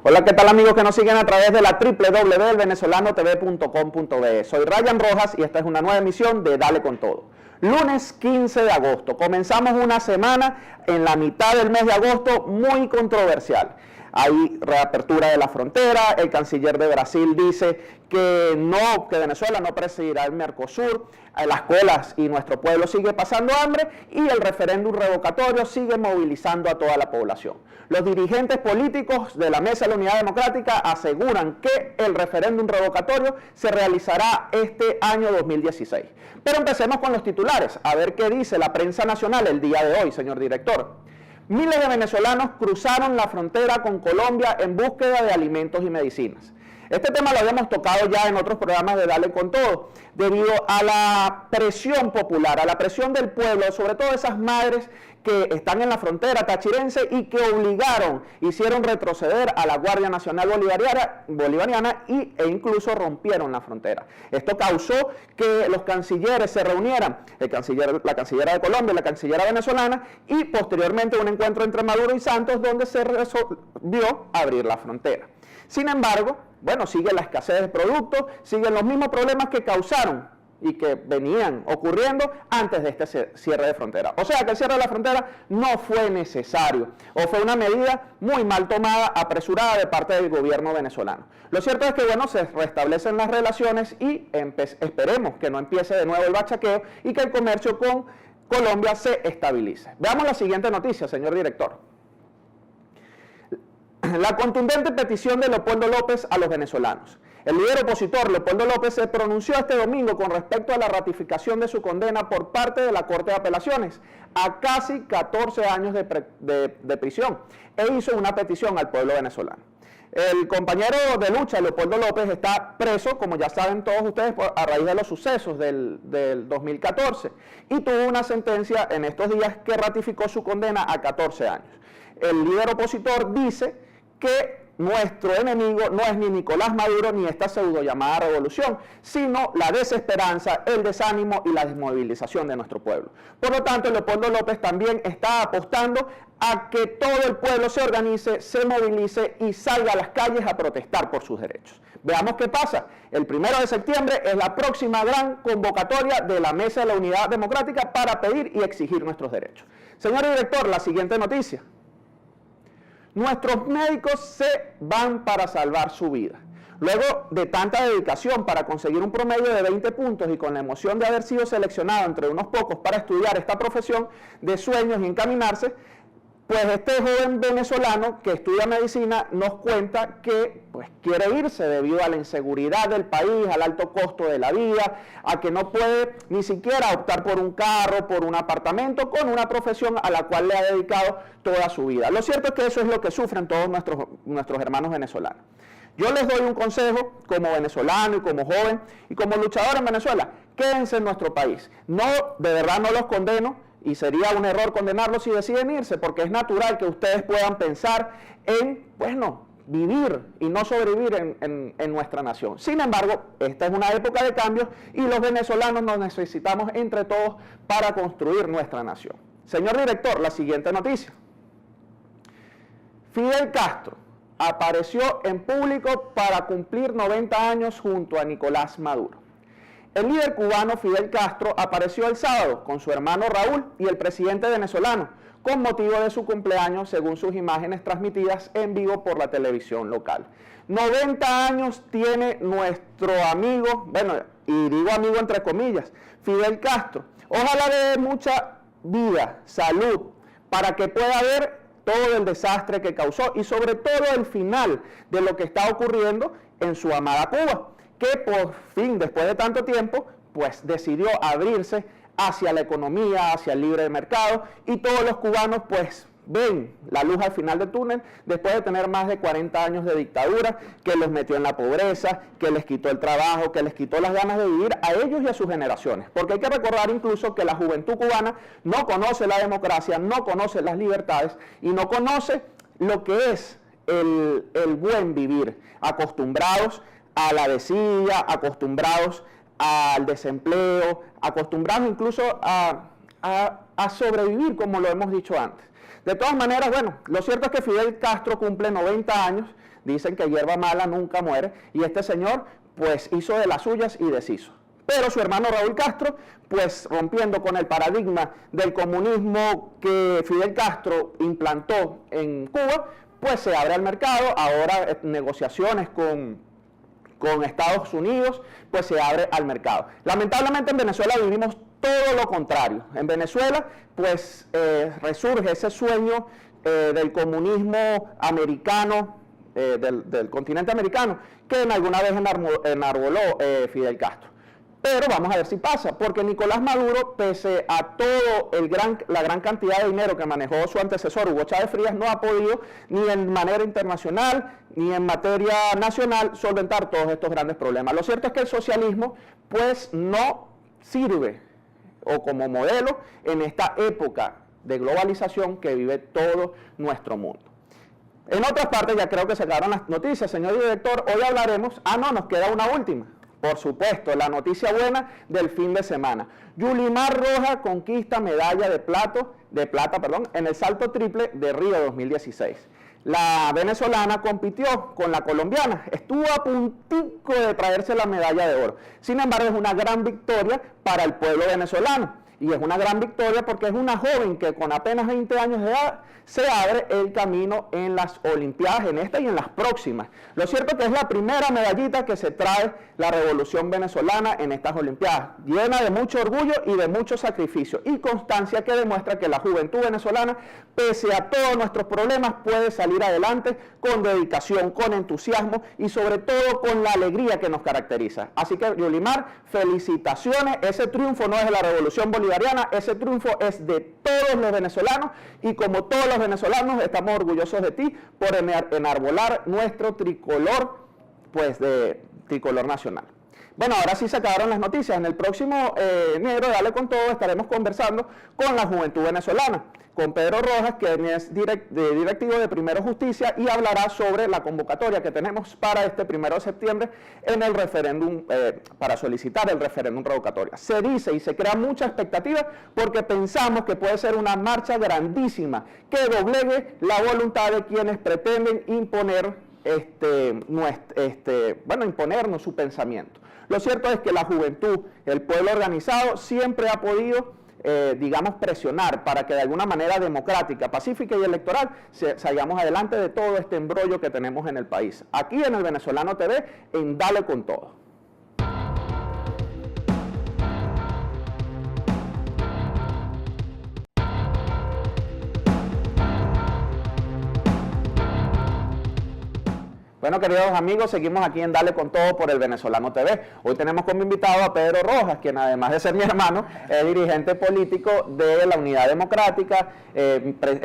Hola, ¿qué tal amigos que nos siguen a través de la www.elvenezolanotv.com.be? Soy Ryan Rojas y esta es una nueva emisión de Dale con Todo. Lunes 15 de agosto, comenzamos una semana en la mitad del mes de agosto muy controversial. Hay reapertura de la frontera, el canciller de Brasil dice que Venezuela no presidirá el Mercosur, las colas y nuestro pueblo sigue pasando hambre y el referéndum revocatorio sigue movilizando a toda la población. Los dirigentes políticos de la Mesa de la Unidad Democrática aseguran que el referéndum revocatorio se realizará este año 2016. Pero empecemos con los titulares, a ver qué dice la prensa nacional el día de hoy, señor director. Miles de venezolanos cruzaron la frontera con Colombia en búsqueda de alimentos y medicinas. Este tema lo habíamos tocado ya en otros programas de Dale con Todo, debido a la presión popular, a la presión del pueblo, sobre todo esas madres que están en la frontera tachirense y que hicieron retroceder a la Guardia Nacional Bolivariana e incluso rompieron la frontera. Esto causó que los cancilleres se reunieran, la cancillera de Colombia y la cancillera venezolana, y posteriormente un encuentro entre Maduro y Santos donde se resolvió abrir la frontera. Sin embargo, sigue la escasez de productos, siguen los mismos problemas que causaron y que venían ocurriendo antes de este cierre de frontera. O sea que el cierre de la frontera no fue necesario, o fue una medida muy mal tomada, apresurada de parte del gobierno venezolano. Lo cierto es que se restablecen las relaciones y esperemos que no empiece de nuevo el bachaqueo y que el comercio con Colombia se estabilice. Veamos la siguiente noticia, señor director. La contundente petición de Leopoldo López a los venezolanos. El líder opositor Leopoldo López se pronunció este domingo con respecto a la ratificación de su condena por parte de la Corte de Apelaciones a casi 14 años de prisión e hizo una petición al pueblo venezolano. El compañero de lucha, Leopoldo López, está preso, como ya saben todos ustedes, a raíz de los sucesos del 2014 y tuvo una sentencia en estos días que ratificó su condena a 14 años. El líder opositor dice que nuestro enemigo no es ni Nicolás Maduro ni esta pseudo llamada revolución, sino la desesperanza, el desánimo y la desmovilización de nuestro pueblo. Por lo tanto, Leopoldo López también está apostando a que todo el pueblo se organice, se movilice y salga a las calles a protestar por sus derechos. Veamos qué pasa. El 1 de septiembre es la próxima gran convocatoria de la Mesa de la Unidad Democrática para pedir y exigir nuestros derechos. Señor director, la siguiente noticia. Nuestros médicos se van para salvar su vida. Luego de tanta dedicación para conseguir un promedio de 20 puntos y con la emoción de haber sido seleccionado entre unos pocos para estudiar esta profesión de sueños y encaminarse, pues este joven venezolano que estudia medicina nos cuenta que quiere irse debido a la inseguridad del país, al alto costo de la vida, a que no puede ni siquiera optar por un carro, por un apartamento, con una profesión a la cual le ha dedicado toda su vida. Lo cierto es que eso es lo que sufren todos nuestros hermanos venezolanos. Yo les doy un consejo como venezolano y como joven y como luchador en Venezuela: quédense en nuestro país. De verdad no los condeno. Y sería un error condenarlos si deciden irse, porque es natural que ustedes puedan pensar en, vivir y no sobrevivir en nuestra nación. Sin embargo, esta es una época de cambios y los venezolanos nos necesitamos entre todos para construir nuestra nación. Señor director, la siguiente noticia. Fidel Castro apareció en público para cumplir 90 años junto a Nicolás Maduro. El líder cubano Fidel Castro apareció el sábado con su hermano Raúl y el presidente venezolano con motivo de su cumpleaños, según sus imágenes transmitidas en vivo por la televisión local. 90 años tiene nuestro amigo, y digo amigo entre comillas, Fidel Castro. Ojalá le dé mucha vida, salud, para que pueda ver todo el desastre que causó y sobre todo el final de lo que está ocurriendo en su amada Cuba, que por fin, después de tanto tiempo, decidió abrirse hacia la economía, hacia el libre mercado, y todos los cubanos ven la luz al final del túnel después de tener más de 40 años de dictadura que los metió en la pobreza, que les quitó el trabajo, que les quitó las ganas de vivir a ellos y a sus generaciones. Porque hay que recordar incluso que la juventud cubana no conoce la democracia, no conoce las libertades y no conoce lo que es el buen vivir, acostumbrados a la desidia, acostumbrados al desempleo, acostumbrados incluso a sobrevivir, como lo hemos dicho antes. De todas maneras, lo cierto es que Fidel Castro cumple 90 años dicen que hierba mala nunca muere, y este señor pues hizo de las suyas y deshizo. Pero su hermano Raúl Castro, pues rompiendo con el paradigma del comunismo que Fidel Castro implantó en Cuba, pues se abre al mercado. Ahora negociaciones con Estados Unidos, pues se abre al mercado. Lamentablemente en Venezuela vivimos todo lo contrario. En Venezuela, pues resurge ese sueño del comunismo americano, del continente americano, que en alguna vez enarboló Fidel Castro. Pero vamos a ver si pasa, porque Nicolás Maduro, pese a todo la gran cantidad de dinero que manejó su antecesor Hugo Chávez Frías, no ha podido ni en manera internacional ni en materia nacional solventar todos estos grandes problemas. Lo cierto es que el socialismo pues no sirve o como modelo en esta época de globalización que vive todo nuestro mundo. En otras partes, ya creo que se acabaron las noticias, señor director, hoy hablaremos, nos queda una última. Por supuesto, la noticia buena del fin de semana. Yulimar Rojas conquista medalla de plata, en el salto triple de Río 2016. La venezolana compitió con la colombiana, estuvo a puntico de traerse la medalla de oro. Sin embargo, es una gran victoria para el pueblo venezolano. Y es una gran victoria porque es una joven que con apenas 20 años de edad se abre el camino en las Olimpiadas, en esta y en las próximas. Lo cierto es que es la primera medallita que se trae la revolución venezolana en estas Olimpiadas, llena de mucho orgullo y de mucho sacrificio y constancia que demuestra que la juventud venezolana, pese a todos nuestros problemas, puede salir adelante con dedicación, con entusiasmo y sobre todo con la alegría que nos caracteriza. Así que, Yulimar, felicitaciones. Ese triunfo no es de la revolución bolivariana, ese triunfo es de todos los venezolanos y como todos los venezolanos estamos orgullosos de ti por enarbolar nuestro tricolor, pues de tricolor nacional. Bueno, ahora sí se acabaron las noticias. En el próximo Negro Dale con Todo estaremos conversando con la juventud venezolana, con Pedro Rojas, que es directivo de Primero Justicia, y hablará sobre la convocatoria que tenemos para este 1 de septiembre en el referéndum, para solicitar el referéndum revocatoria. Se dice y se crea mucha expectativa porque pensamos que puede ser una marcha grandísima que doblegue la voluntad de quienes pretenden imponer imponernos su pensamiento. Lo cierto es que la juventud, el pueblo organizado, siempre ha podido, presionar para que de alguna manera democrática, pacífica y electoral salgamos adelante de todo este embrollo que tenemos en el país. Aquí en el Venezolano TV, en Dale con Todo. Bueno, queridos amigos, seguimos aquí en Dale con Todo por el Venezolano TV. Hoy tenemos como invitado a Pedro Rojas, quien además de ser mi hermano, es dirigente político de la Unidad Democrática,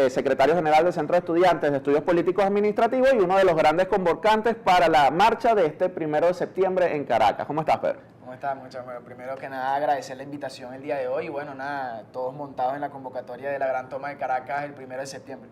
secretario general del Centro de Estudiantes de Estudios Políticos Administrativos y uno de los grandes convocantes para la marcha de este 1 de septiembre en Caracas. ¿Cómo estás, Pedro? ¿Cómo estás? Muchas gracias. Primero que nada, agradecer la invitación el día de hoy y bueno, nada, todos montados en la convocatoria de la gran toma de Caracas el 1 de septiembre.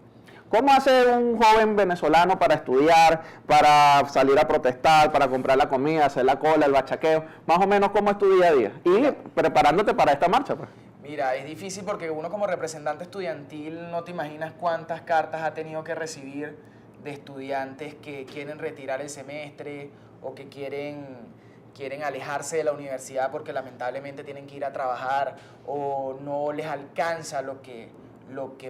¿Cómo hace un joven venezolano para estudiar, para salir a protestar, para comprar la comida, hacer la cola, el bachaqueo? Más o menos, ¿cómo es tu día a día? Y preparándote para esta marcha, pues. Mira, es difícil porque uno como representante estudiantil no te imaginas cuántas cartas ha tenido que recibir de estudiantes que quieren retirar el semestre o que quieren alejarse de la universidad porque lamentablemente tienen que ir a trabajar o no les alcanza lo que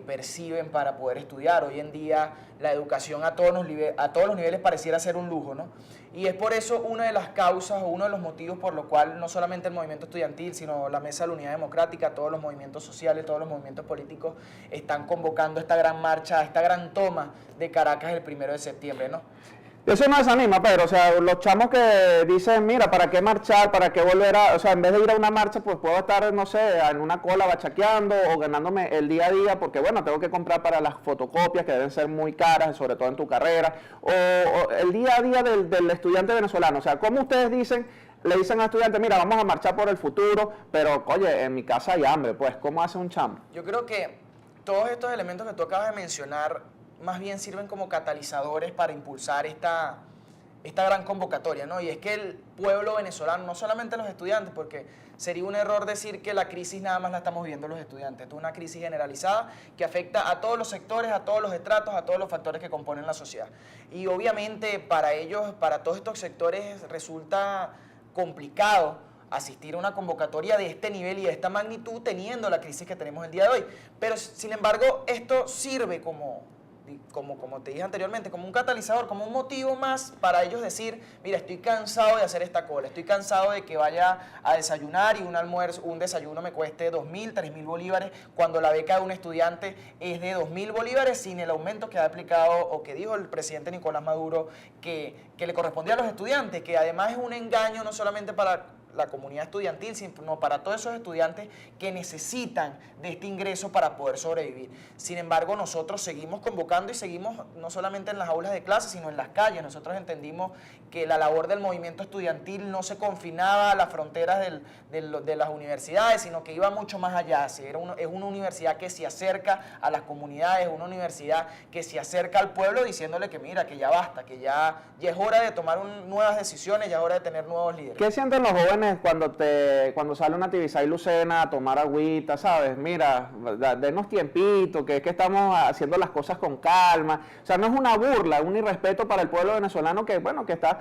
perciben para poder estudiar. Hoy en día la educación a todos los niveles pareciera ser un lujo, ¿no? Y es por eso una de las causas o uno de los motivos por lo cual no solamente el movimiento estudiantil, sino la Mesa de la Unidad Democrática, todos los movimientos sociales, todos los movimientos políticos están convocando esta gran marcha, esta gran toma de Caracas el 1 de septiembre, ¿no? Eso no desanima, Pedro. O sea, los chamos que dicen, mira, ¿para qué marchar? ¿Para qué volver a...? O sea, en vez de ir a una marcha, pues puedo estar, no sé, en una cola bachaqueando o ganándome el día a día, porque, bueno, tengo que comprar para las fotocopias, que deben ser muy caras, sobre todo en tu carrera, o el día a día del estudiante venezolano. O sea, ¿cómo ustedes le dicen al estudiante, mira, vamos a marchar por el futuro, pero, oye, en mi casa hay hambre? Pues, ¿cómo hace un chamo? Yo creo que todos estos elementos que tú acabas de mencionar más bien sirven como catalizadores para impulsar esta esta gran convocatoria, ¿no? Y es que el pueblo venezolano, no solamente los estudiantes, porque sería un error decir que la crisis nada más la estamos viviendo los estudiantes. Esto es una crisis generalizada que afecta a todos los sectores, a todos los estratos, a todos los factores que componen la sociedad. Y obviamente para ellos, para todos estos sectores, resulta complicado asistir a una convocatoria de este nivel y de esta magnitud teniendo la crisis que tenemos el día de hoy. Pero sin embargo, esto sirve como te dije anteriormente, como un catalizador, como un motivo más para ellos decir, mira, estoy cansado de hacer esta cola, estoy cansado de que vaya a desayunar y un almuerzo, un desayuno me cueste 2.000, 3.000 bolívares, cuando la beca de un estudiante es de 2.000 bolívares sin el aumento que ha aplicado o que dijo el presidente Nicolás Maduro que le correspondía a los estudiantes, que además es un engaño no solamente para la comunidad estudiantil, sino para todos esos estudiantes que necesitan de este ingreso para poder sobrevivir. Sin embargo, nosotros seguimos convocando y seguimos no solamente en las aulas de clase, sino en las calles. Nosotros entendimos que la labor del movimiento estudiantil no se confinaba a las fronteras de las universidades, sino que iba mucho más allá. Es una universidad que se acerca a las comunidades, una universidad que se acerca al pueblo diciéndole que mira, que ya basta, que ya es hora de tomar nuevas decisiones, ya es hora de tener nuevos líderes. ¿Qué sienten los jóvenes cuando sale una Tibisay Lucena a tomar agüita, sabes? Mira, denos tiempito, que es que estamos haciendo las cosas con calma. O sea, no es una burla, es un irrespeto para el pueblo venezolano que, bueno, que está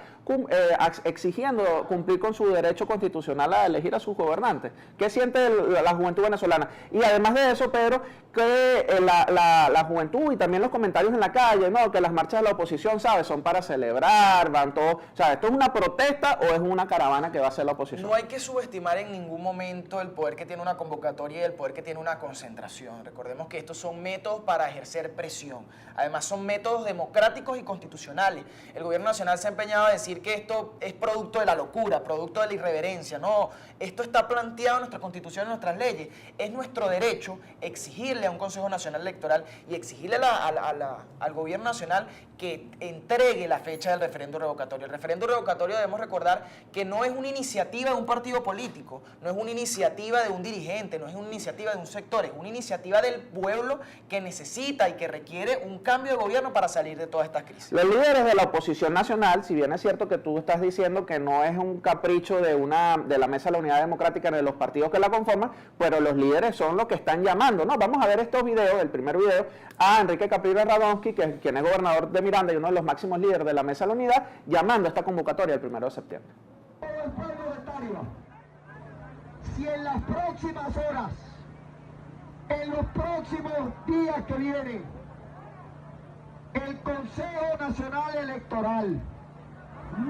exigiendo cumplir con su derecho constitucional a elegir a sus gobernantes. ¿Qué siente la juventud venezolana? Y además de eso, Pedro, que la juventud y también los comentarios en la calle, ¿no? Que las marchas de la oposición, ¿sabes? Son para celebrar, van todos. O sea, ¿esto es una protesta o es una caravana que va a hacer la oposición? No hay que subestimar en ningún momento el poder que tiene una convocatoria y el poder que tiene una concentración. Recordemos que estos son métodos para ejercer presión. Además, son métodos democráticos y constitucionales. El gobierno nacional se ha empeñado a decir que esto es producto de la locura, producto de la irreverencia. No, esto está planteado en nuestra Constitución, en nuestras leyes. Es nuestro derecho exigirle a un Consejo Nacional Electoral y exigirle al gobierno nacional que entregue la fecha del referendo revocatorio. El referendo revocatorio, debemos recordar que no es una iniciativa de un partido político, no es una iniciativa de un dirigente, no es una iniciativa de un sector, es una iniciativa del pueblo que necesita y que requiere un cambio de gobierno para salir de todas estas crisis. Los líderes de la oposición nacional, si bien es cierto que tú estás diciendo que no es un capricho de la Mesa de la Unidad Democrática ni de los partidos que la conforman, pero los líderes son los que están llamando, ¿no? Vamos a ver estos videos, el primer video, a Enrique Capriles Radonsky, quien es gobernador de Miranda y uno de los máximos líderes de la Mesa de la Unidad, llamando a esta convocatoria el 1 de septiembre. Todo el pueblo de Táriba, si en las próximas horas, en los próximos días que vienen, el Consejo Nacional Electoral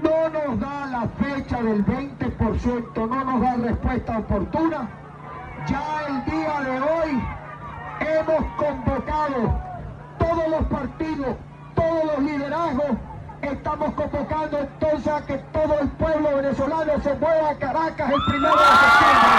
no nos da la fecha del 20%, no nos da respuesta oportuna, ya el día de hoy hemos convocado todos los partidos, todos los liderazgos, estamos convocando entonces a que todo el pueblo venezolano se mueva a Caracas el 1 de septiembre.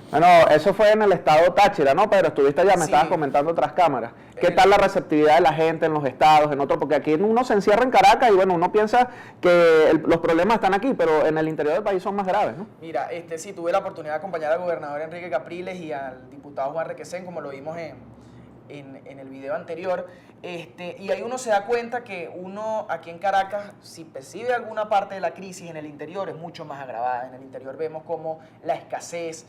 Bueno, eso fue en el estado Táchira, ¿no? Pero estuviste allá, me estabas comentando otras cámaras. ¿Qué tal la receptividad de la gente en los estados, en otros? Porque aquí uno se encierra en Caracas y bueno, uno piensa que los problemas están aquí, pero en el interior del país son más graves, ¿no? Mira, sí, tuve la oportunidad de acompañar al gobernador Enrique Capriles y al diputado Juan Requesén, como lo vimos en el video anterior, y ahí uno se da cuenta que uno aquí en Caracas, si percibe alguna parte de la crisis, en el interior es mucho más agravada. En el interior vemos como la escasez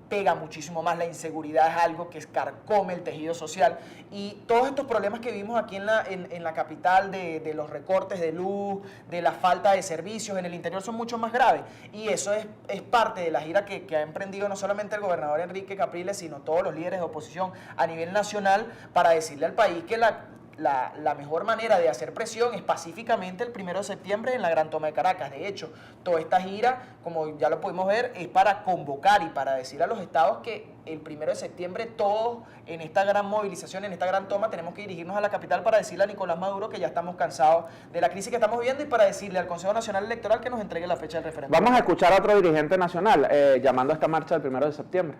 pega muchísimo más, la inseguridad es algo que carcome el tejido social, y todos estos problemas que vimos aquí en la capital de los recortes de luz, de la falta de servicios en el interior son mucho más graves, y eso es parte de la gira que ha emprendido no solamente el gobernador Enrique Capriles, sino todos los líderes de oposición a nivel nacional, para decirle al país que la mejor manera de hacer presión es pacíficamente el 1 de septiembre en la gran toma de Caracas. De hecho, toda esta gira, como ya lo pudimos ver, es para convocar y para decir a los estados que el 1 de septiembre todos en esta gran movilización, en esta gran toma, tenemos que dirigirnos a la capital para decirle a Nicolás Maduro que ya estamos cansados de la crisis que estamos viviendo y para decirle al Consejo Nacional Electoral que nos entregue la fecha del referéndum. Vamos a escuchar a otro dirigente nacional llamando a esta marcha del 1 de septiembre.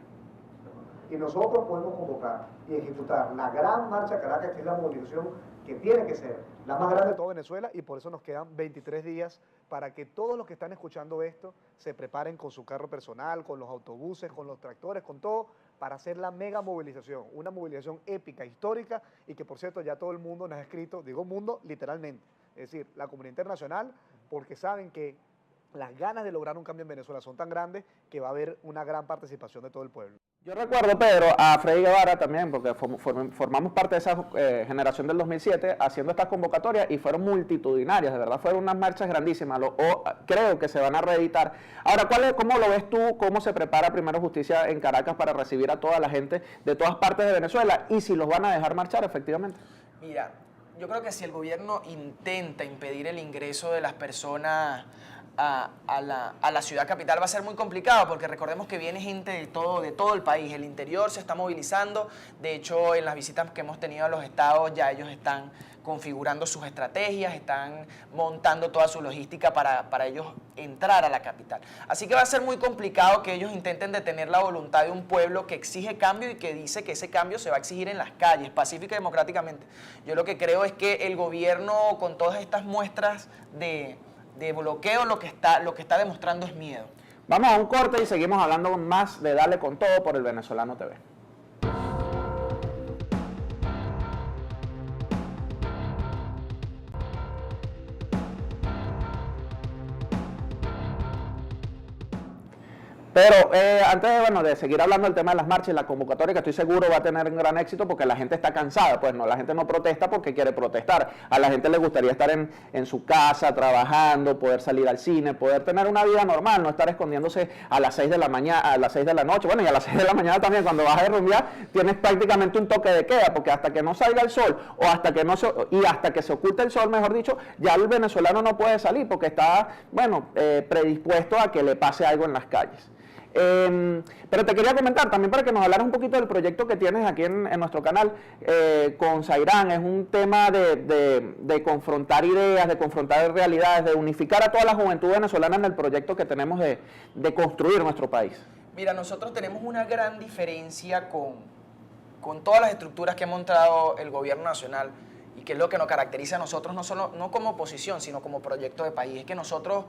Y nosotros podemos convocar y ejecutar la gran marcha Caracas, que es la movilización que tiene que ser la más grande de todo Venezuela, y por eso nos quedan 23 días para que todos los que están escuchando esto se preparen con su carro personal, con los autobuses, con los tractores, con todo, para hacer la mega movilización, una movilización épica, histórica, y que por cierto ya todo el mundo nos ha escrito, digo mundo literalmente, es decir, la comunidad internacional, porque saben que las ganas de lograr un cambio en Venezuela son tan grandes que va a haber una gran participación de todo el pueblo. Yo recuerdo, Pedro, a Freddy Guevara también, porque formamos parte de esa generación del 2007, haciendo estas convocatorias, y fueron multitudinarias, de verdad, fueron unas marchas grandísimas, creo que se van a reeditar. Ahora, ¿cómo lo ves tú? ¿Cómo se prepara Primero Justicia en Caracas para recibir a toda la gente de todas partes de Venezuela? Y si los van a dejar marchar, efectivamente. Mira, yo creo que si el gobierno intenta impedir el ingreso de las personas a la ciudad capital, va a ser muy complicado, porque recordemos que viene gente de todo el país. El interior se está movilizando. De hecho, en las visitas que hemos tenido a los estados, ya ellos están configurando sus estrategias, están montando toda su logística para ellos entrar a la capital. Así que va a ser muy complicado que ellos intenten detener la voluntad de un pueblo que exige cambio y que dice que ese cambio se va a exigir en las calles, pacífica y democráticamente. Yo lo que creo es que el gobierno, con todas estas muestras de bloqueo, lo que está demostrando es miedo. Vamos a un corte y seguimos hablando más de Dale con Todo por el Venezolano TV. Pero antes de seguir hablando del tema de las marchas y la convocatoria, que estoy seguro va a tener un gran éxito porque la gente está cansada, pues no, la gente no protesta porque quiere protestar. A la gente le gustaría estar en su casa, trabajando, poder salir al cine, poder tener una vida normal, no estar escondiéndose a las 6 de la mañana, a las 6 de la noche, bueno, y a las 6 de la mañana también, cuando vas a rumbear, tienes prácticamente un toque de queda, porque hasta que no salga el sol, o hasta que se oculte el sol, mejor dicho, ya el venezolano no puede salir, porque está, predispuesto a que le pase algo en las calles. Pero te quería comentar también para que nos hablaras un poquito del proyecto que tienes aquí en nuestro canal con Zairán. Es un tema de confrontar ideas, de confrontar realidades, de unificar a toda la juventud venezolana en el proyecto que tenemos de construir nuestro país. Mira, nosotros tenemos una gran diferencia con todas las estructuras que ha montado el gobierno nacional, y que es lo que nos caracteriza a nosotros, no como oposición, sino como proyecto de país. Es que nosotros,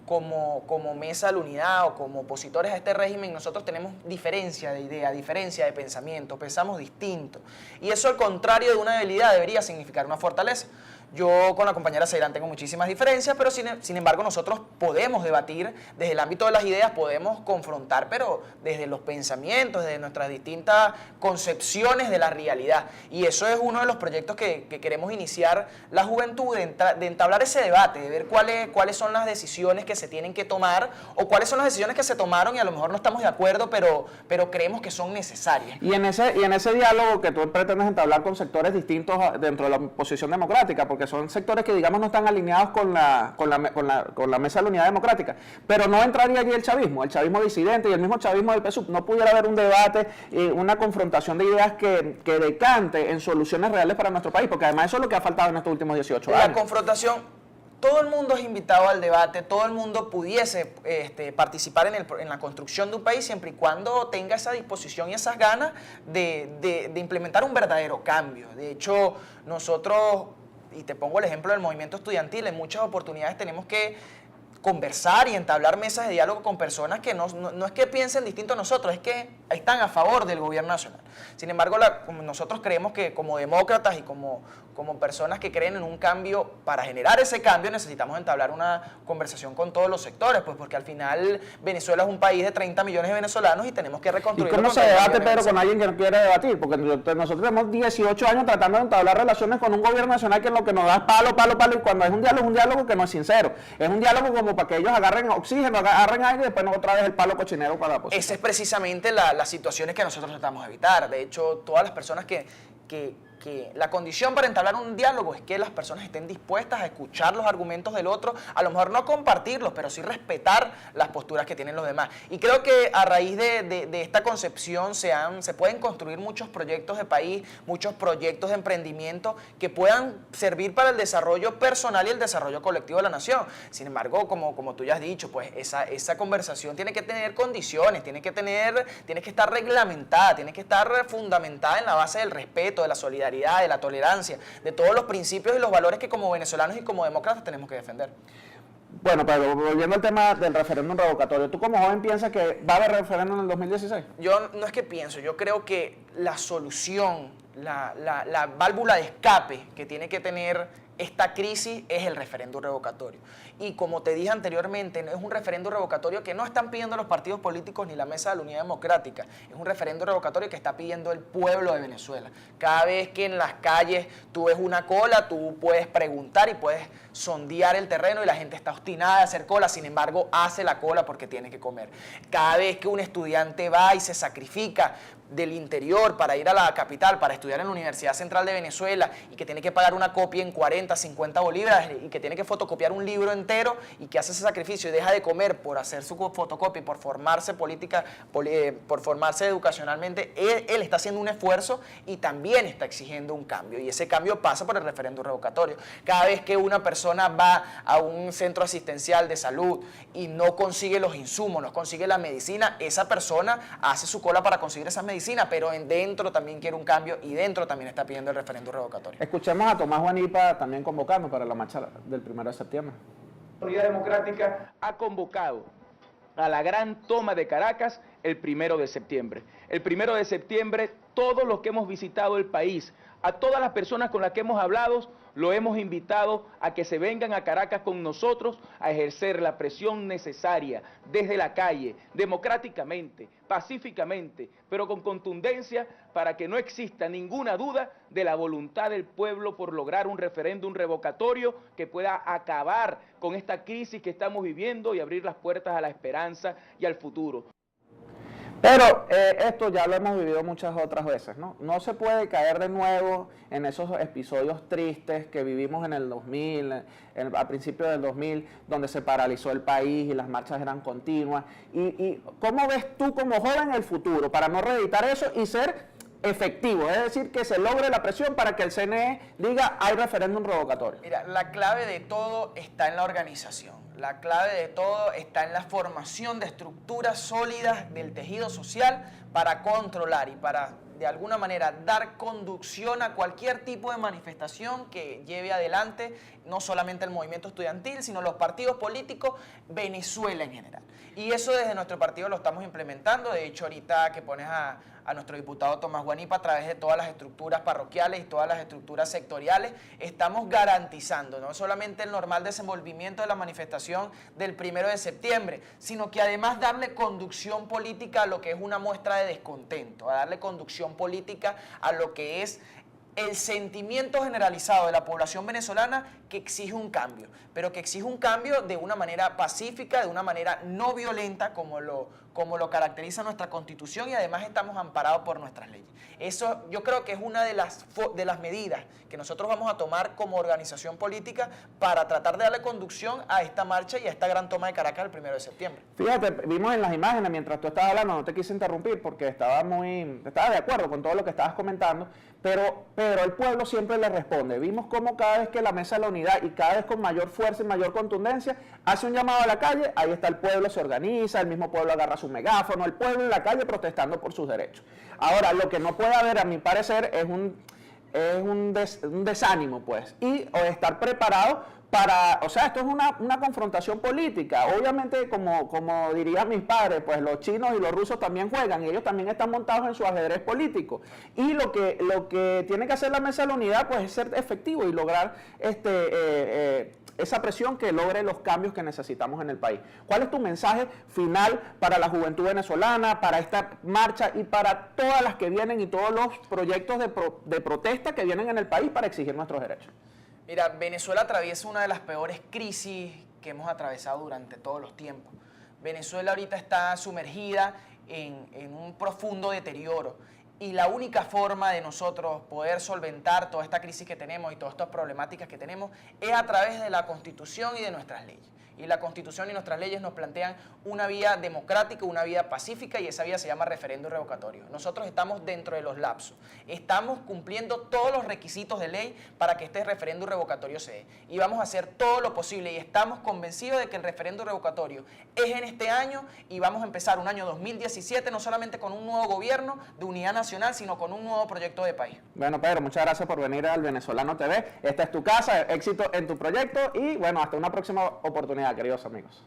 como Mesa de la Unidad o como opositores a este régimen, nosotros tenemos diferencia de idea, diferencia de pensamiento, pensamos distinto. Y eso, al contrario de una debilidad, debería significar una fortaleza. Yo con la compañera Zairán tengo muchísimas diferencias, pero sin embargo nosotros podemos debatir desde el ámbito de las ideas, podemos confrontar, pero desde los pensamientos, desde nuestras distintas concepciones de la realidad. Y eso es uno de los proyectos que queremos iniciar la juventud, de entablar ese debate, de ver cuáles son las decisiones que se tienen que tomar, o cuáles son las decisiones que se tomaron y a lo mejor no estamos de acuerdo, pero creemos que son necesarias. Y en ese diálogo que tú pretendes entablar con sectores distintos dentro de la oposición democrática, porque son sectores que, digamos, no están alineados con la Mesa de la Unidad Democrática, pero no entraría allí el chavismo disidente y el mismo chavismo del PSUV. No pudiera haber un debate, una confrontación de ideas que decante en soluciones reales para nuestro país, porque además eso es lo que ha faltado en estos últimos 18 años. La confrontación, todo el mundo es invitado al debate, todo el mundo pudiese participar en la construcción de un país, siempre y cuando tenga esa disposición y esas ganas de implementar un verdadero cambio. De hecho, nosotros, y te pongo el ejemplo del movimiento estudiantil, en muchas oportunidades tenemos que conversar y entablar mesas de diálogo con personas que no es que piensen distinto a nosotros, es que están a favor del gobierno nacional. Sin embargo, nosotros creemos que como demócratas y como personas que creen en un cambio, para generar ese cambio necesitamos entablar una conversación con todos los sectores, pues porque al final Venezuela es un país de 30 millones de venezolanos y tenemos que reconstruir. ¿Y cómo se debate, Pedro, con alguien que no quiere debatir? Porque nosotros tenemos 18 años tratando de entablar relaciones con un gobierno nacional que lo que nos da es palo, y cuando es un diálogo que no es sincero. Es un diálogo como para que ellos agarren oxígeno, agarren aire y después otra vez el palo cochinero para la posición. Esa es precisamente las situaciones que nosotros tratamos de evitar. De hecho, todas las personas que la condición para entablar un diálogo es que las personas estén dispuestas a escuchar los argumentos del otro, a lo mejor no compartirlos, pero sí respetar las posturas que tienen los demás. Y creo que a raíz de esta concepción se pueden construir muchos proyectos de país, muchos proyectos de emprendimiento que puedan servir para el desarrollo personal y el desarrollo colectivo de la nación. Sin embargo, como tú ya has dicho, pues esa conversación tiene que tener condiciones, tiene que estar reglamentada, tiene que estar fundamentada en la base del respeto, de la solidaridad solidaridad, de la tolerancia, de todos los principios y los valores que como venezolanos y como demócratas tenemos que defender. Bueno, pero volviendo al tema del referéndum revocatorio, ¿tú como joven piensas que va a haber referéndum en el 2016? Yo no es que pienso, yo creo que la solución, la válvula de escape que tiene que tener esta crisis es el referéndum revocatorio. Y como te dije anteriormente, no es un referéndum revocatorio que no están pidiendo los partidos políticos ni la Mesa de la Unidad Democrática, es un referéndum revocatorio que está pidiendo el pueblo de Venezuela. Cada vez que en las calles tú ves una cola, tú puedes preguntar y puedes sondear el terreno y la gente está obstinada de hacer cola, sin embargo hace la cola porque tiene que comer. Cada vez que un estudiante va y se sacrifica del interior para ir a la capital, para estudiar en la Universidad Central de Venezuela y que tiene que pagar una copia en 40, 50 bolívares y que tiene que fotocopiar un libro entero y que hace ese sacrificio y deja de comer por hacer su fotocopia y por formarse por formarse educacionalmente, él está haciendo un esfuerzo y también está exigiendo un cambio, y ese cambio pasa por el referéndum revocatorio. Cada vez que una persona va a un centro asistencial de salud y no consigue los insumos, no consigue la medicina, esa persona hace su cola para conseguir esas medicinas, pero dentro también quiere un cambio y dentro también está pidiendo el referéndum revocatorio. Escuchemos a Tomás Guanipa también convocando para la marcha del 1 de septiembre. La Unidad Democrática ha convocado a la gran toma de Caracas el 1 de septiembre. El 1 de septiembre, todos los que hemos visitado el país, a todas las personas con las que hemos hablado, lo hemos invitado a que se vengan a Caracas con nosotros a ejercer la presión necesaria desde la calle, democráticamente, pacíficamente, pero con contundencia para que no exista ninguna duda de la voluntad del pueblo por lograr un referéndum revocatorio que pueda acabar con esta crisis que estamos viviendo y abrir las puertas a la esperanza y al futuro. Pero esto ya lo hemos vivido muchas otras veces, ¿no? No se puede caer de nuevo en esos episodios tristes que vivimos en el 2000, a principios del 2000, donde se paralizó el país y las marchas eran continuas. ¿Y cómo ves tú como joven el futuro para no reeditar eso y ser efectivo? Es decir, que se logre la presión para que el CNE diga hay referéndum revocatorio. Mira, la clave de todo está en la organización. La clave de todo está en la formación de estructuras sólidas del tejido social para controlar y para, de alguna manera, dar conducción a cualquier tipo de manifestación que lleve adelante no solamente el movimiento estudiantil, sino los partidos políticos, Venezuela en general. Y eso desde nuestro partido lo estamos implementando. De hecho, ahorita que pones a nuestro diputado Tomás Guanipa a través de todas las estructuras parroquiales y todas las estructuras sectoriales, estamos garantizando no solamente el normal desenvolvimiento de la manifestación del 1 de septiembre, sino que además darle conducción política a lo que es una muestra de descontento, a darle conducción política a lo que es el sentimiento generalizado de la población venezolana que exige un cambio, pero que exige un cambio de una manera pacífica, de una manera no violenta como lo caracteriza nuestra Constitución, y además estamos amparados por nuestras leyes. Eso yo creo que es una de las medidas que nosotros vamos a tomar como organización política para tratar de darle conducción a esta marcha y a esta gran toma de Caracas el 1 de septiembre. Fíjate, vimos en las imágenes, mientras tú estabas hablando, no te quise interrumpir porque estaba de acuerdo con todo lo que estabas comentando, pero el pueblo siempre le responde. Vimos cómo cada vez que la Mesa de la Unidad, y cada vez con mayor fuerza y mayor contundencia, hace un llamado a la calle, ahí está el pueblo, se organiza, el mismo pueblo agarra su megáfono, el pueblo en la calle protestando por sus derechos. Ahora, lo que no puede haber, a mi parecer, es un desánimo, pues, o estar preparado para, o sea, esto es una confrontación política. Obviamente, como dirían mis padres, pues los chinos y los rusos también juegan, y ellos también están montados en su ajedrez político. Y lo que tiene que hacer la Mesa de la Unidad, pues, es ser efectivo y lograr esa presión que logre los cambios que necesitamos en el país. ¿Cuál es tu mensaje final para la juventud venezolana, para esta marcha y para todas las que vienen y todos los proyectos de protesta que vienen en el país para exigir nuestros derechos? Mira, Venezuela atraviesa una de las peores crisis que hemos atravesado durante todos los tiempos. Venezuela ahorita está sumergida en un profundo deterioro. Y la única forma de nosotros poder solventar toda esta crisis que tenemos y todas estas problemáticas que tenemos es a través de la Constitución y de nuestras leyes. Y la Constitución y nuestras leyes nos plantean una vía democrática, una vía pacífica, y esa vía se llama referéndum revocatorio. Nosotros estamos dentro de los lapsos. Estamos cumpliendo todos los requisitos de ley para que este referéndum revocatorio se dé. Y vamos a hacer todo lo posible, y estamos convencidos de que el referéndum revocatorio es en este año, y vamos a empezar un año 2017 no solamente con un nuevo gobierno de unidad nacional, nacional, sino con un nuevo proyecto de país. Bueno, Pedro, muchas gracias por venir al Venezolano TV. Esta es tu casa, éxito en tu proyecto y bueno, hasta una próxima oportunidad, queridos amigos.